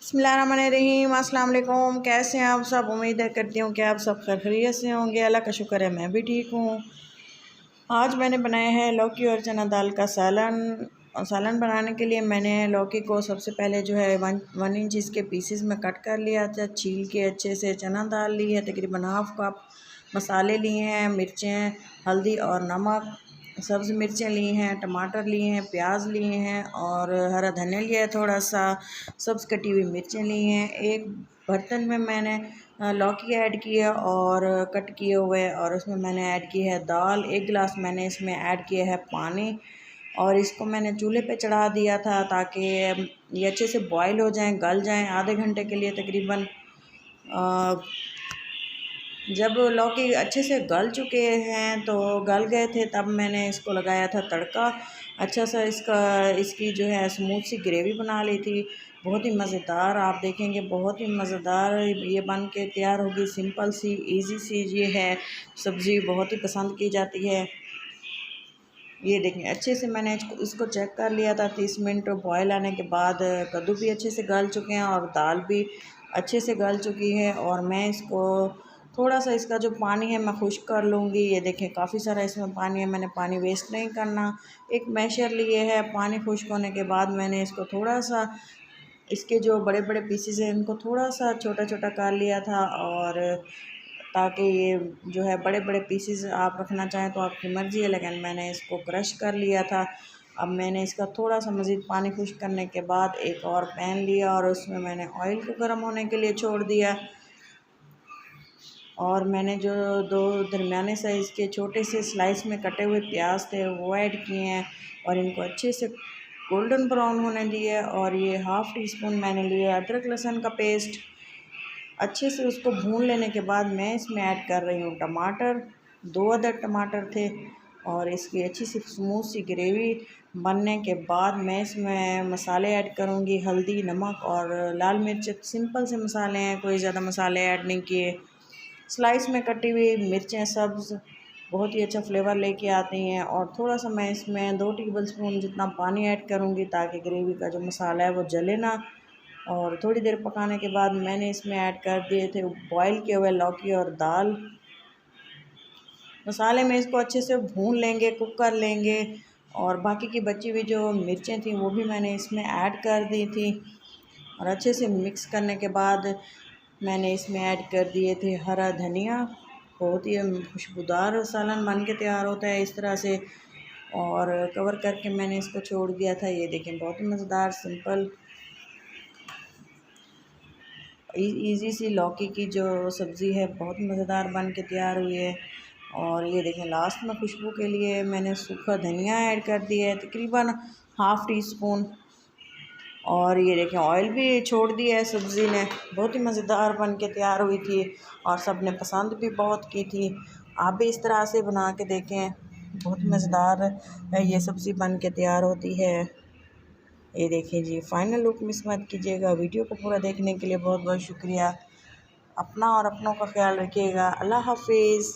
बिस्मिल्लाहिर्रहमानिर्रहीम। अस्सलाम वालेकुम। कैसे हैं आप सब? उम्मीद है करती हूँ कि आप सब खैरियत से होंगे। अल्लाह का शुक्र है मैं भी ठीक हूँ। आज मैंने बनाया है लौकी और चना दाल का सालन। और सालन बनाने के लिए मैंने लौकी को सबसे पहले जो है वन इंच इसके पीसेस में कट कर लिया था, छील के अच्छे से। चना दाल ली है तकरीबन हाफ़ कप। मसाले लिए हैं, मिर्चें, हल्दी और नमक। सब्ज़ मिर्चें ली हैं, टमाटर लिए हैं, प्याज लिए हैं और हरा धनिया लिया है थोड़ा सा। सब्ज़ कटी हुई मिर्चें ली हैं। एक बर्तन में मैंने लौकी ऐड की है और कट किए हुए, और उसमें मैंने ऐड की है दाल। एक गिलास मैंने इसमें ऐड किया है पानी, और इसको मैंने चूल्हे पे चढ़ा दिया था ताकि ये अच्छे से बॉईल हो जाएं, गल जाएं आधे घंटे के लिए तकरीबन। जब लौकी अच्छे से गल चुके हैं, तो गल गए थे, तब मैंने इसको लगाया था तड़का। अच्छा सा इसकी जो है स्मूथ सी ग्रेवी बना ली थी। बहुत ही मज़ेदार, आप देखेंगे बहुत ही मज़ेदार ये बन के तैयार होगी। सिंपल सी इजी सी ये है सब्ज़ी, बहुत ही पसंद की जाती है। ये देखें अच्छे से मैंने इसको चेक कर लिया था। 30 मिनट बॉयल आने के बाद कद्दू भी अच्छे से गल चुके हैं और दाल भी अच्छे से गल चुकी है। और मैं इसको थोड़ा सा इसका जो पानी है मैं खुश्क कर लूँगी। ये देखें काफ़ी सारा इसमें पानी है, मैंने पानी वेस्ट नहीं करना। एक मैशर लिए है। पानी खुश्क होने के बाद मैंने इसको थोड़ा सा, इसके जो बड़े बड़े पीसेस हैं इनको थोड़ा सा छोटा छोटा कर लिया था, और ताकि ये जो है बड़े बड़े पीसेस आप रखना चाहें तो आपकी मर्ज़ी है, लेकिन मैंने इसको क्रश कर लिया था। अब मैंने इसका थोड़ा सा मज़ीद पानी खुश्क करने के बाद एक और पैन लिया और उसमें मैंने ऑयल को गर्म होने के लिए छोड़ दिया। और मैंने जो दो दरमियाने साइज़ के छोटे से स्लाइस में कटे हुए प्याज थे वो ऐड किए हैं, और इनको अच्छे से गोल्डन ब्राउन होने दिए। और ये हाफ़ टी स्पून मैंने लिया अदरक लहसुन का पेस्ट। अच्छे से उसको भून लेने के बाद मैं इसमें ऐड कर रही हूँ टमाटर। 2 अदद टमाटर थे। और इसकी अच्छी सी स्मूथ सी ग्रेवी बनने के बाद मैं इसमें मसाले ऐड करूँगी, हल्दी, नमक और लाल मिर्च। सिंपल से मसाले हैं, कोई ज़्यादा मसाले ऐड नहीं किए। स्लाइस में कटी हुई मिर्चें सब्ज़ बहुत ही अच्छा फ्लेवर लेके आती हैं। और थोड़ा सा मैं इसमें 2 टेबल स्पून जितना पानी ऐड करूँगी ताकि ग्रेवी का जो मसाला है वो जले ना। और थोड़ी देर पकाने के बाद मैंने इसमें ऐड कर दिए थे बॉईल किए हुए लौकी और दाल। मसाले में इसको अच्छे से भून लेंगे, कुक कर लेंगे। और बाकी की बची हुई जो मिर्चें थी वो भी मैंने इसमें ऐड कर दी थी। और अच्छे से मिक्स करने के बाद मैंने इसमें ऐड कर दिए थे हरा धनिया। बहुत ही खुशबूदार सालन बन के तैयार होता है इस तरह से। और कवर करके मैंने इसको छोड़ दिया था। ये देखें बहुत ही मज़ेदार सिंपल इजी सी लौकी की जो सब्ज़ी है बहुत मज़ेदार बन के तैयार हुई है। और ये देखें लास्ट में खुशबू के लिए मैंने सूखा धनिया ऐड कर दिया है तकरीबन हाफ़ टी स्पून। और ये देखें ऑयल भी छोड़ दिया है सब्ज़ी ने। बहुत ही मज़ेदार बन के तैयार हुई थी और सब ने पसंद भी बहुत की थी। आप भी इस तरह से बना के देखें, बहुत मज़ेदार ये सब्ज़ी बन के तैयार होती है। ये देखिए जी, फ़ाइनल लुक मिस मत कीजिएगा। वीडियो को पूरा देखने के लिए बहुत बहुत शुक्रिया। अपना और अपनों का ख्याल रखिएगा। अल्लाह हाफ़िज़।